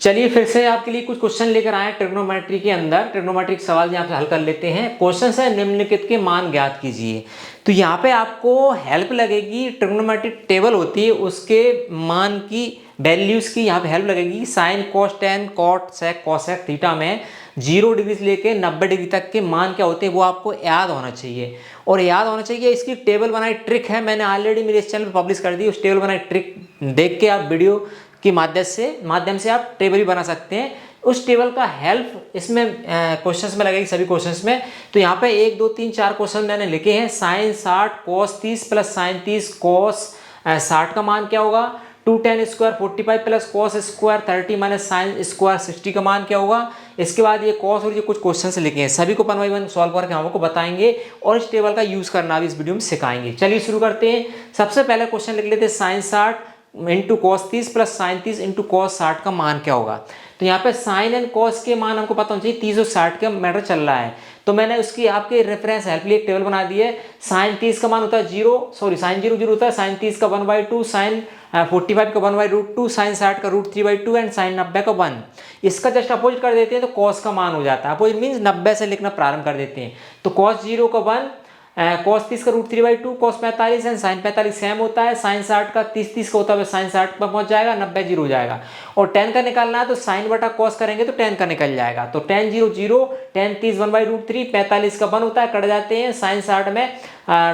चलिए फिर से आपके लिए कुछ क्वेश्चन लेकर आए ट्रिग्नोमेट्री के अंदर। ट्रिग्नोमेट्री के सवाल यहाँ पे हल कर लेते हैं। क्वेश्चन है निम्नलिखित के मान ज्ञात कीजिए। तो यहाँ पे आपको हेल्प लगेगी, ट्रिग्नोमेट्रिक टेबल होती है उसके मान की वैल्यूज की यहाँ पे हेल्प लगेगी। Sine cos tan cot sec cosec theta में 0 डिग्री से लेके 90 डिग्री तक के मान क्या होते हैं वो आपको याद होना चाहिए। और याद होना चाहिए इसकी टेबल बनाई ट्रिक है, मैंने ऑलरेडी मेरे इस चैनल पर पब्लिश कर दी। उस टेबल बनाई ट्रिक देख के आप वीडियो की माध्यम से आप टेबल भी बना सकते हैं। उस टेबल का हेल्प इसमें क्वेश्चंस में लगेगी, सभी क्वेश्चंस में। तो यहाँ पे 1 2 3 4 क्वेश्चन मैंने लिखे हैं। साइन 60 कोस 30 प्लस साइन 30 कोस 60 का मान क्या होगा। 2 tan square 45 plus cos square 30 minus sine square 60 का मान क्या होगा। इसके बाद ये कोस और ये कुछ क्वेश्चंस लिखे हैं, सभी को 1 बाई 1 सॉल्व करके हम आपको बताएंगे और इस टेबल का यूज करना भी इस वीडियो में सिखाएंगे। चलिए शुरू करते हैं। सबसे पहले क्वेश्चन लिख लेते हैं sine 60 into cos 30 plus sine 30 into cos 60 का मान क्या होगा। तो यहाँ पे साइन एंड कॉस के मान हमको पता होना चाहिए। 30 और 60 का मैटर चल रहा है तो मैंने उसकी आपके रेफरेंस हेल्प लिए एक टेबल बना दी है। साइन 30 का मान होता है 0, सॉरी साइन 0 0 होता है। साइन 30 का 1/2, साइन 45 का 1/√2, साइन 60 का √3/2 एंड साइन 90 का 1। इसका जस्ट अपोजिट कर देते हैं तो कॉस का मान हो जाता है। अपोजिट मीन्स 90 से लिखना प्रारंभ कर देते हैं। तो कॉस 0 का 1, कॉस 30 का √3/2, कॉस 45 एंड साइन 45 सेम होता है। साइन 60 का 30 का होता है साइन 60 पर पहुंच जाएगा, 90 0 हो जाएगा। और 10 का निकालना है तो साइन बटा कॉस करेंगे तो 10 का निकल जाएगा। तो 10 0 0, 10 30 1/√3, 45 का 1 होता है, कट जाते हैं। साइन 60 में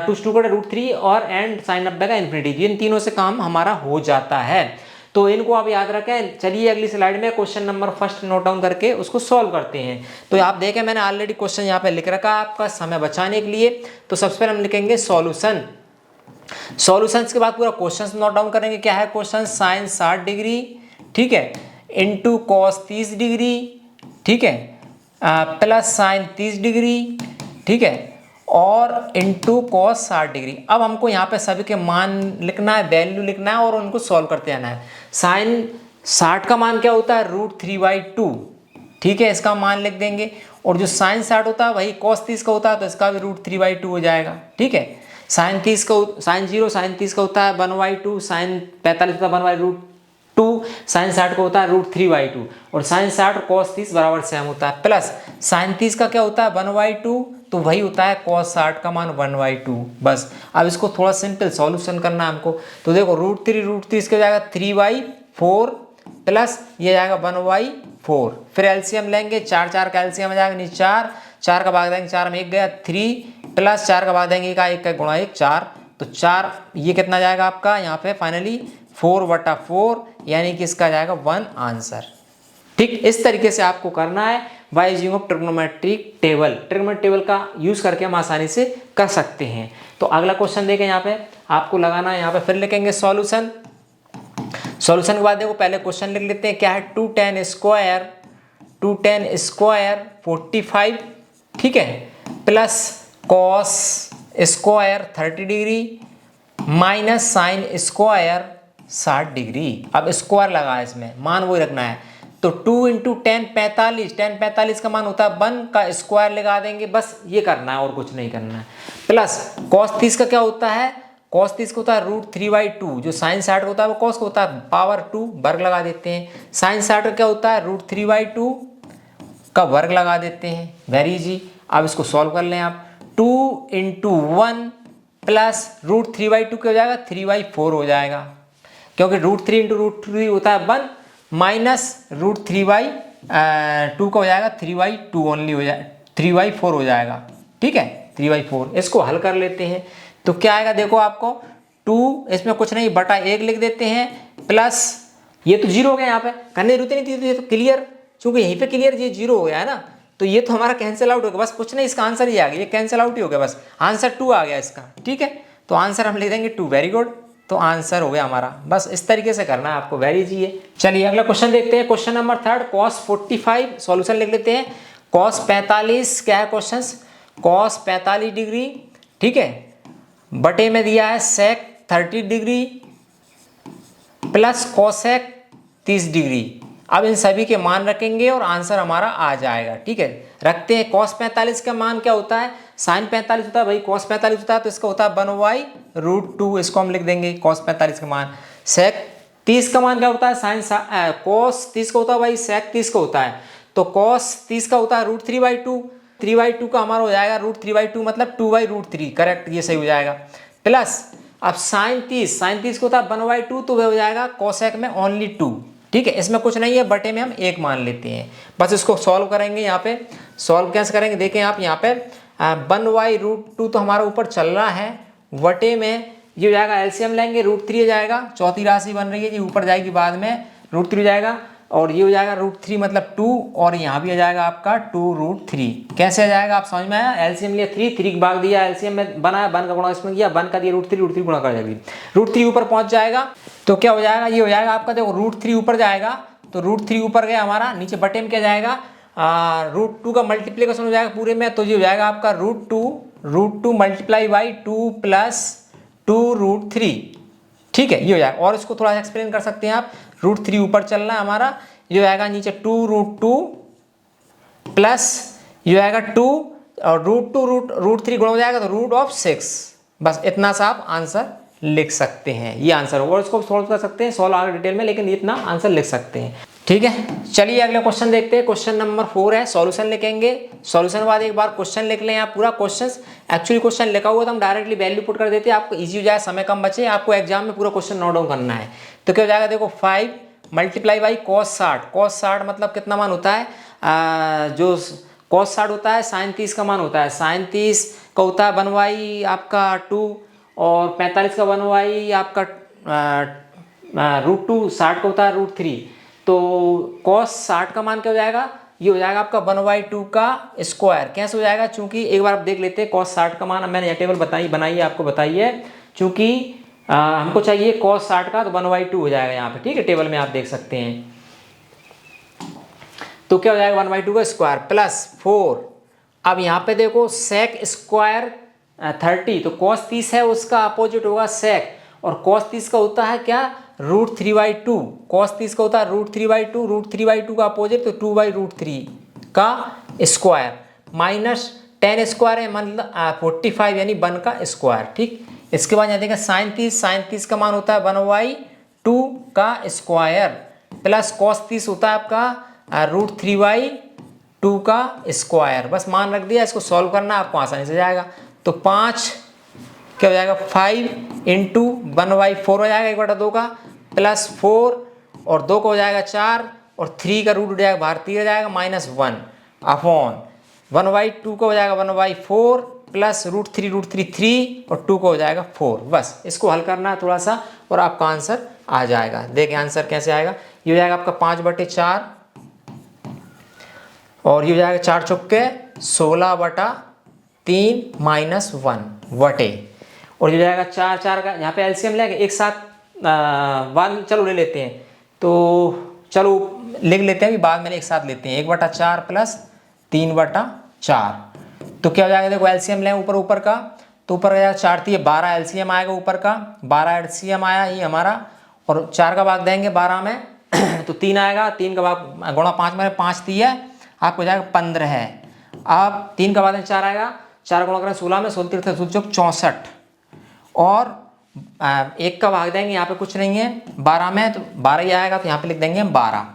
2 2 का √3 और एंड साइन 90 का इन्फिनिटी। इन तीनों से काम हमारा हो जाता है तो इनको आप याद रखें। चलिए अगली स्लाइड में question number first note down करके उसको सॉल्व करते हैं। तो आप देखें मैंने ऑलरेडी क्वेश्चन यहाँ पे लिख रखा है आपका समय बचाने के लिए। तो सबसे पहले हम लिखेंगे सॉल्यूशन। सॉल्यूशंस के बाद पूरा क्वेश्चन नोट डाउन करेंगे। क्या है क्वेश्चन, साइन 60 डिग्री, ठीक है, इंटू कॉस 30 डिग्री, ठीक है, प्लस साइन 30 डिग्री, ठीक है, और इंटू कॉस 60 डिग्री। अब हमको यहाँ पे सभी के मान लिखना है, वैल्यू लिखना है और उनको सॉल्व करते जाना है। साइन 60 का मान क्या होता है √3/2, ठीक है, इसका मान लिख देंगे। और जो साइन 60 होता है वही कॉस 30 का होता है तो इसका भी √3/2 हो जाएगा, ठीक है। साइन 30 का साइन 30 का होता है 1/2, साइन 45 होता है 1/√2, साइन 60 का होता है √3/2 और साइन 60 और कॉस 30 बराबर सेम होता है। प्लस साइन 30 का क्या होता है 1/2 तो वही होता है कॉस 60 का मान 1/2। बस अब इसको थोड़ा सिंपल सॉल्यूशन करना है हमको। तो देखो √3 इसके हो जाएगा 3/4 प्लस ये जाएगा 1/4। फिर एलसीएम लेंगे, 4 4 का एलसीएम आ जाएगा नीचे 4, 4 का भाग देंगे 4 में 1 गया 3 प्लस 4 का भाग देंगे 1 का गुणा 1 4। तो 4 ये कितना जाएगा आपका यहाँ पे फाइनली 4/4 यानी कि इसका जाएगा 1 आंसर। ठीक इस तरीके से आपको करना है by using of trigonometric table. Trigonometric table का यूज करके हम आसानी से कर सकते हैं। तो अगला क्वेश्चन देखें, यहाँ पे आपको लगाना है, यहाँ पे फिर लिखेंगे सॉल्यूशन। सॉल्यूशन के बाद देखो पहले क्वेश्चन लिख लेते हैं। क्या है 2 tan स्क्वायर 45, ठीक है, plus cos square 30 degree minus sine square 60 degree. अब स्क्वायर लगा है इसमें, मान वही रखना है। तो 2 × 10 45, 10 45 का मान होता है 1 का स्क्वायर लगा देंगे, बस ये करना है और कुछ नहीं करना है। प्लस कॉस 30 का क्या होता है, कॉस 30 का होता है √3/2, जो साइन 60 होता है वो कॉस का होता है पावर 2 वर्ग लगा देते हैं। साइन 60 का क्या होता है √3/2 का वर्ग लगा देते हैं, वेरी इजी। अब इसको सॉल्व कर लें आप। 2 × 1 प्लस √3/2 क्या हो जाएगा 3/4 हो जाएगा, क्योंकि √3 × √3 होता है 1 माइनस √3/2 का हो जाएगा 3/2 ओनली हो जाए 3/4 हो जाएगा, ठीक है 3/4। इसको हल कर लेते हैं तो क्या आएगा देखो आपको 2 इसमें कुछ नहीं बटा 1 लिख देते हैं प्लस ये तो 0 हो गया, यहाँ पे करने जरूरत नहीं थी तो क्लियर, चूंकि यहीं पे क्लियर ये 0 हो गया है ना तो ये तो हमारा कैंसिल आउट हो गया, बस कुछ नहीं इसका आंसर ही आ गया, ये कैंसिल आउट ही हो गया, बस आंसर 2 आ गया इसका, ठीक है। तो आंसर हम लिख देंगे 2, वेरी गुड। तो आंसर हो गया हमारा, बस इस तरीके से करना है आपको, वेरी इजी है। चलिए अगला क्वेश्चन देखते हैं। क्वेश्चन नंबर 3 cos 45, सॉल्यूशन लिख लेते हैं। cos 45 क्या है क्वेश्चन, cos 45 डिग्री, ठीक है, बटे में दिया है sec 30 degree plus cosec 30 degree. अब इन सभी के मान रखेंगे और आंसर हमारा आ जाएगा, ठीक है। रखते हैं cos 45 का मान क्या होता है, sin 45 होता है भाई, cos 45 होता है तो इसका होता है 1/√2, इसको हम लिख देंगे cos 45 का मान। sec 30 का मान क्या होता है, साइन कॉस 30 का होता है भाई, सेक 30 का होता है। तो कॉस 30 का होता है √3/2, 3/2 का हमारा हो जाएगा √3/2 मतलब 2/√3, करेक्ट, ये सही हो जाएगा। प्लस अब साइन 30 को होता है 1/2, तो वह हो जाएगा कोसेक में ओनली 2, ठीक है, इसमें कुछ नहीं है, बटे में हम 1 मान लेते हैं। बस इसको सॉल्व करेंगे, यहाँ पे सॉल्व कैसे करेंगे देखें आप, यहाँ पे 1/√2 तो हमारा ऊपर चल रहा है, बटे में ये हो जाएगा, एलसीएम लेंगे √3 हो जाएगा, चौथी राशि बन रही है जी, ऊपर जाएगी बाद में, √3 हो जाएगा, और ये हो जाएगा √3 मतलब 2, और यहाँ भी आ जाएगा आपका 2√3। कैसे आ जाएगा आप समझ में आया, एलसीएम लिया 3 का भाग दिया, एलसीएम में बनाया, 1 का गुणा इसमें किया, 1 का दिया √3 गुणा कर जाएगी, √3 ऊपर पहुंच जाएगा, तो क्या हो जाएगा, ये हो जाएगा आपका, देखो √3 ऊपर जाएगा, तो √3 ऊपर गया हमारा, नीचे बटे में क्या जाएगा, √2 का मल्टीप्लीकेशन हो जाएगा पूरे में, तो ये हो जाएगा आपका √2 मल्टीप्लाई बाई 2 प्लस 2√3, ठीक है, ये हो जाएगा। और इसको थोड़ा सा एक्सप्लेन कर सकते हैं आप, √3 ऊपर चलना है हमारा, ये आएगा नीचे 2√2 प्लस ये आएगा 2 और √3 गुणा हो जाएगा तो √6, बस इतना सा आप आंसर लिख सकते हैं, ये आंसर होगा। और इसको सॉल्व कर सकते हैं, सॉल्व आगे डिटेल में, लेकिन इतना आंसर लिख सकते हैं, ठीक है। चलिए अगला क्वेश्चन देखते हैं, क्वेश्चन नंबर 4 है, सॉल्यूशन लिखेंगे, सॉल्यूशन के बाद एक बार क्वेश्चन लिख लें आप पूरा क्वेश्चन, एक्चुअली क्वेश्चन लिखा हुआ तो हम डायरेक्टली वैल्यू पुट कर देते हैं, आपको इजी हो जाए, समय कम बचे, आपको एग्जाम में पूरा क्वेश्चन नोट डाउन करना है। तो क्या हो जाएगा, देखो 5 मल्टीप्लाई बाई cos 60 मतलब कितना मान होता है, जो cos 60 होता है साइन 30 का मान होता है, साइन 30 का होता है 1/, आपका 2, और 45 का 1/, आपका √2, 60 का होता है √3, तो cos 60 का मान क्या हो जाएगा, ये हो जाएगा आपका 1/2 का स्क्वायर। कैसे हो जाएगा, चूंकि एक बार आप देख लेते हैं cos 60 का मान, मैंने यह टेबल बनाई है, आपको बताई है, चूंकि हमको चाहिए cos 60 का, तो 1/2 हो जाएगा यहाँ पे, ठीक है, टेबल में आप देख सकते हैं। तो क्या हो जाएगा 1/2 का स्क्वायर प्लस 4, अब यहाँ पे देखो सेक स्क्वायर 30, तो cos 30 है, उसका अपोजिट होगा सेक, और cos 30 का होता है क्या, √3/2, cos 30 का होता है √3/2, √3/2 का अपोजिट तो 2/√3 का स्क्वायर, माइनस 10 स्क्वायर है मतलब 45 यानी 1 का स्क्वायर, ठीक। इसके बाद यहाँ देखा साइन 30 का मान होता है 1/2 का स्क्वायर, प्लस cos 30 होता है आपका √3/2 का स्क्वायर, बस मान रख दिया, इसको सॉल्व करना आपको आसानी से जाएगा। तो 5 क्या हो जाएगा, 5 × 1/4 हो जाएगा 1/2 का, प्लस 4 और 2 का हो जाएगा 4, और 3 का रूट हो जाएगा बाहर 3 हो जाएगा, -1 अपॉन 1/2 का हो जाएगा 1/4 प्लस √3 3 और 2 का हो जाएगा 4, बस इसको हल करना है थोड़ा सा और आपका आंसर आ जाएगा। देखिए आंसर कैसे आएगा, ये हो जाएगा आपका 5/4, और ये हो जाएगा 4 चौके 16/3 -1 बटे, और ये हो जाएगा 4 का, यहाँ पे एलसीएम लेंगे एक साथ 1 चलो ले लेते हैं, तो चलो लिख लेते हैं, अभी बाद में एक साथ लेते हैं, 1/4 प्लस 3/4, तो क्या हो जाएगा, देखो एलसीएम लें ऊपर का, तो ऊपर का 4 थी 12 एलसीएम आएगा, ऊपर का 12 एलसीएम आया ये हमारा, और 4 का भाग देंगे 12 में तो 3 आएगा, 3 का भाग गुणा 5 में 5 थी है, आपको जाएगा 15 है। अब 3 का बाद 4 आएगा, 4 गुणा करें 16 में 16 × 3 = 64, और 1 का भाग देंगे, यहाँ पे कुछ नहीं है 12 में, तो 12 ही आएगा, तो यहाँ पे लिख देंगे हम 12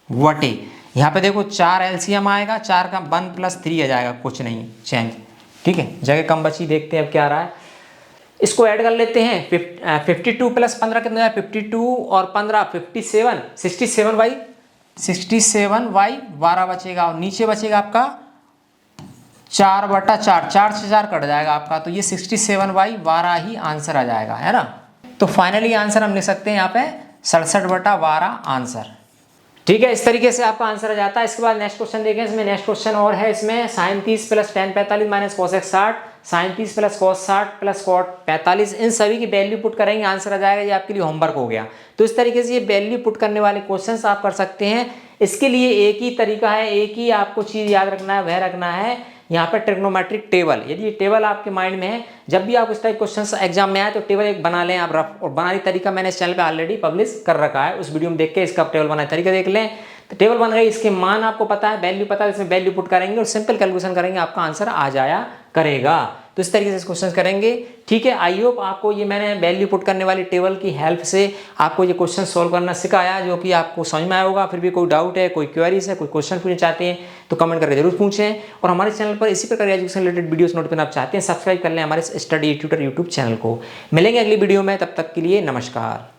वटे, यहाँ पे देखो 4 एलसीएम आएगा, 4 का 1 + 3 आ जाएगा, कुछ नहीं चेंज, ठीक है, जगह कम बची, देखते हैं अब क्या आ रहा है, इसको ऐड कर लेते हैं, 52 + 15 कितना है, 52 और 15 57, 67/12 बचेगा, और नीचे बचेगा आपका 4/4, 4 से 4 कट जाएगा आपका, तो ये 67/12 ही आंसर आ जाएगा, है ना। तो फाइनली आंसर हम लिख सकते हैं यहाँ पे 67/12 आंसर, ठीक है, इस तरीके से आपका आंसर आ जाता है। इसके बाद नेक्स्ट क्वेश्चन देखें, इसमें नेक्स्ट क्वेश्चन और है, इसमें sine 30 + tan 45 - cosec 60, sine 30 + cos 60 + cot 45, इन सभी की वैल्यू पुट करेंगे, आंसर आ जाएगा, ये आपके लिए होमवर्क हो गया। तो इस तरीके से ये वैल्यू पुट करने वाले क्वेश्चंस आप कर सकते हैं। इसके लिए एक ही तरीका है, एक ही आपको चीज़ याद रखना है, वह रखना है यहाँ पर ट्रिग्नोमेट्रिक टेबल। यदि ये टेबल आपके माइंड में है, जब भी आप इस टाइप क्वेश्चन एग्जाम में आए तो टेबल एक बना लें आप रफ, और बनाने तरीका मैंने इस चैनल पे ऑलरेडी पब्लिश कर रखा है, उस वीडियो में देख के इसका टेबल बनाने तरीका देख लें। तो टेबल बन गई, इसके मान आपको पता है, वैल्यू पता है, इसमें वैल्यू पुट करेंगे और सिंपल कैलकुलेशन करेंगे, आपका आंसर आ जाया करेगा। तो इस तरीके से क्वेश्चन करेंगे। ठीक है, आई होप आपको ये मैंने वैल्यू पुट करने वाली टेबल की हेल्प से आपको ये क्वेश्चन सॉल्व करना सिखाया, जो कि आपको समझ में आया होगा। फिर भी कोई डाउट है, कोई क्वेरीज है, कोई क्वेश्चन पूछना चाहते हैं तो कमेंट करके जरूर पूछें। और हमारे चैनल पर इसी प्रकार एजुकेशन रिलेटेड वीडियोस नोटिफिकेशन आप चाहते हैं, सब्सक्राइब कर लें हमारे स्टडी ट्यूटर यूट्यूब चैनल को। मिलेंगे अगली वीडियो में, तब तक के लिए नमस्कार।